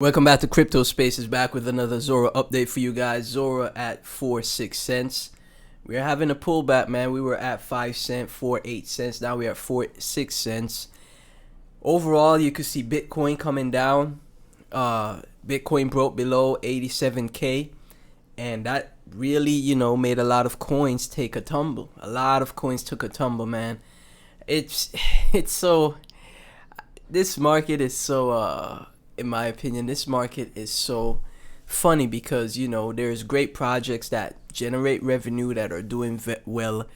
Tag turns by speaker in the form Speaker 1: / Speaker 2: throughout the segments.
Speaker 1: Welcome back to Crypto Spaces, back with another Zora update for you guys. Zora at 4.6 cents. We're having a pullback, man. We were at 5 cents, 4.8 cents. Now we're at 4.6 cents. Overall, you could see Bitcoin coming down. Bitcoin broke below 87K. And that really, made a lot of coins take a tumble. A lot of coins took a tumble, man. It's so... This market is so... in my opinion, this market is so funny because, there's great projects that generate revenue that are doing well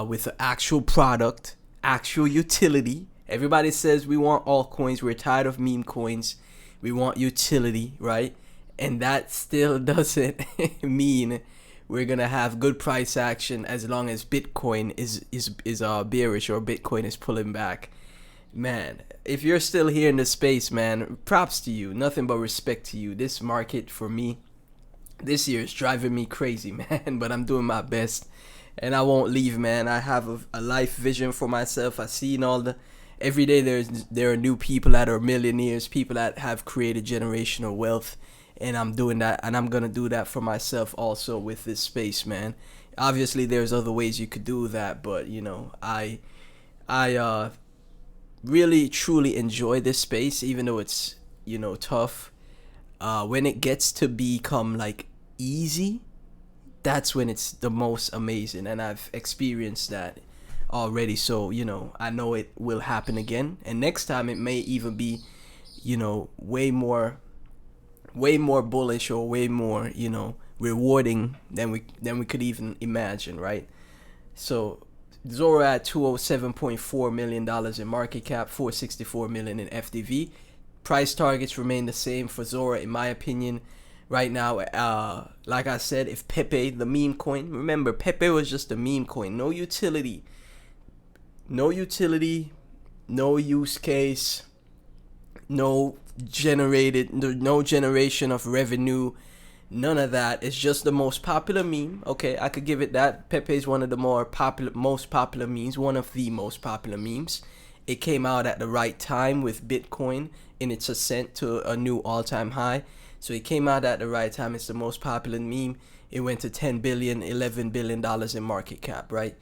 Speaker 1: with an actual product, actual utility. Everybody says we want altcoins. We're tired of meme coins. We want utility, right? And that still doesn't mean we're going to have good price action as long as Bitcoin is bearish or Bitcoin is pulling back. Man, if you're still here in the space, man, props to you. Nothing but respect to you. This market, for me, this year is driving me crazy, man. But I'm doing my best, and I won't leave, man. I have a life vision for myself. I've seen every day there are new people that are millionaires, people that have created generational wealth, and I'm doing that, and I'm gonna do that for myself also with this space, man. Obviously, there's other ways you could do that, but I really truly enjoy this space, even though it's tough. When it gets to become like easy, that's when it's the most amazing, and I've experienced that already. So I know it will happen again, and next time it may even be way more bullish or way more rewarding than we could even imagine, right? So Zora at $207.4 million in market cap, $464 million in FDV. Price targets remain the same for Zora, in my opinion. Right now, like I said, if Pepe, the meme coin, remember Pepe was just a meme coin, no utility, no use case, no generation of revenue. None of that. It's just the most popular meme. Okay, I could give it that. Pepe is one of the most popular memes. One of the most popular memes. It came out at the right time with Bitcoin in its ascent to a new all-time high. So it came out at the right time. It's the most popular meme. It went to $10 billion, $11 billion in market cap, right?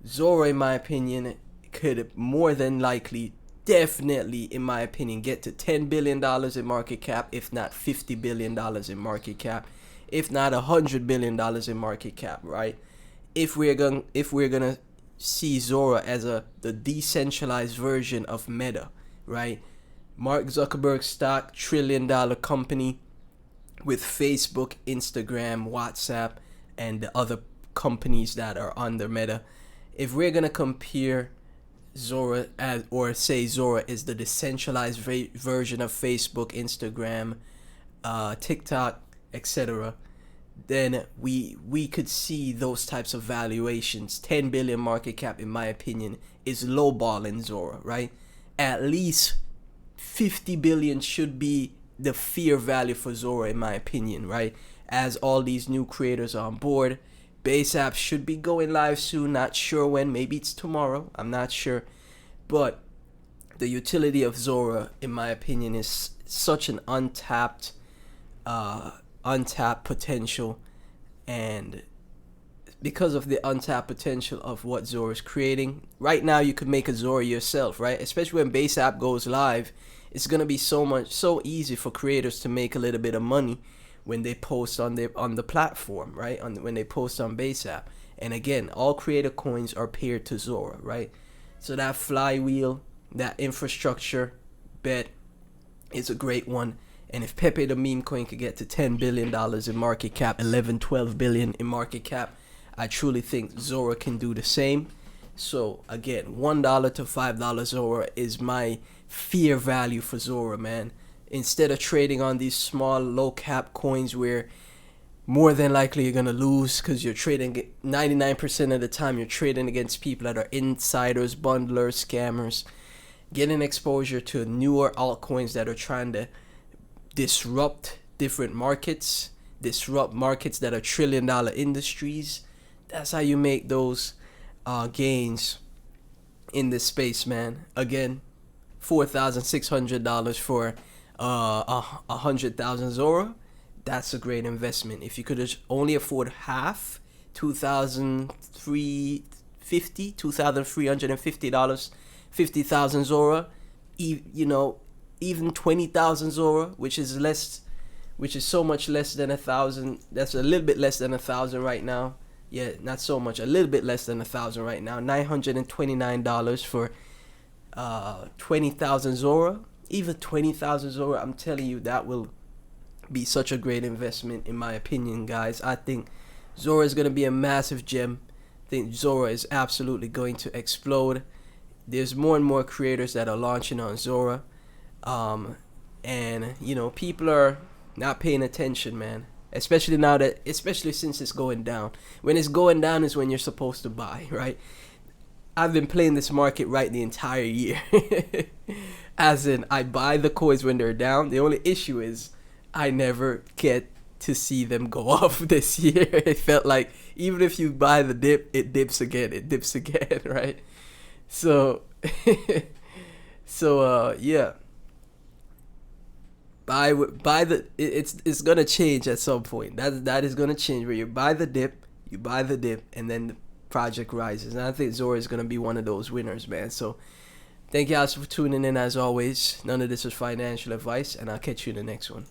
Speaker 1: Zora, in my opinion, could more than likely, definitely, in my opinion, get to $10 billion in market cap, if not $50 billion in market cap, if not $100 billion in market cap, right? If we're gonna see Zora as the decentralized version of Meta, right? Mark Zuckerberg's stock, $1 trillion company with Facebook, Instagram, WhatsApp, and the other companies that are under Meta. If we're gonna compare Zora Zora is the decentralized version of Facebook, Instagram, TikTok, etc., then we could see those types of valuations. 10 billion market cap, in my opinion, is lowballing Zora, right? At least 50 billion should be the fair value for Zora, in my opinion, right? As all these new creators are on board. Base app should be going live soon. Not sure when. Maybe it's tomorrow. I'm not sure. But the utility of Zora, in my opinion, is such an untapped potential. And because of the untapped potential of what Zora is creating, right now you could make a Zora yourself, right? Especially when Base app goes live, it's gonna be so easy for creators to make a little bit of money when they post on the platform, right? When they post on Base app. And again, all creator coins are paired to Zora, right? So that flywheel, that infrastructure bet is a great one. And if Pepe the meme coin could get to $10 billion in market cap, 12 billion in market cap, I truly think Zora can do the same. So again, $1 to $5 Zora is my fair value for Zora, man. Instead of trading on these small low cap coins where more than likely you're going to lose because you're trading 99% of the time, you're trading against people that are insiders, bundlers, scammers, getting exposure to newer altcoins that are trying to disrupt different markets, disrupt markets that are $1 trillion industries. That's how you make those gains in this space, man. Again, $4,600 for 100,000 Zora, that's a great investment. If you could only afford half, $2,350, 50,000 Zora, you know, even 20,000 Zora, which is so much less than 1,000. That's a little bit less than 1,000 right now. Yeah, not so much, a little bit less than 1,000 right now. $929 for 20,000 Zora. Even 20,000 Zora, I'm telling you, that will be such a great investment in my opinion, guys. I think Zora is going to be a massive gem. I think Zora is absolutely going to explode. There's more and more creators that are launching on Zora, and you know, people are not paying attention, man. Especially since it's going down. When it's going down is when you're supposed to buy, right? I've been playing this market right the entire year. As in, I buy the coins when they're down. The only issue is I never get to see them go off this year. It felt like even if you buy the dip, it dips again, right? So, yeah. It's gonna change at some point. That is gonna change where you buy the dip, and then the project rises. And I think Zora is gonna be one of those winners, man. So thank you guys for tuning in as always. None of this is financial advice, and I'll catch you in the next one.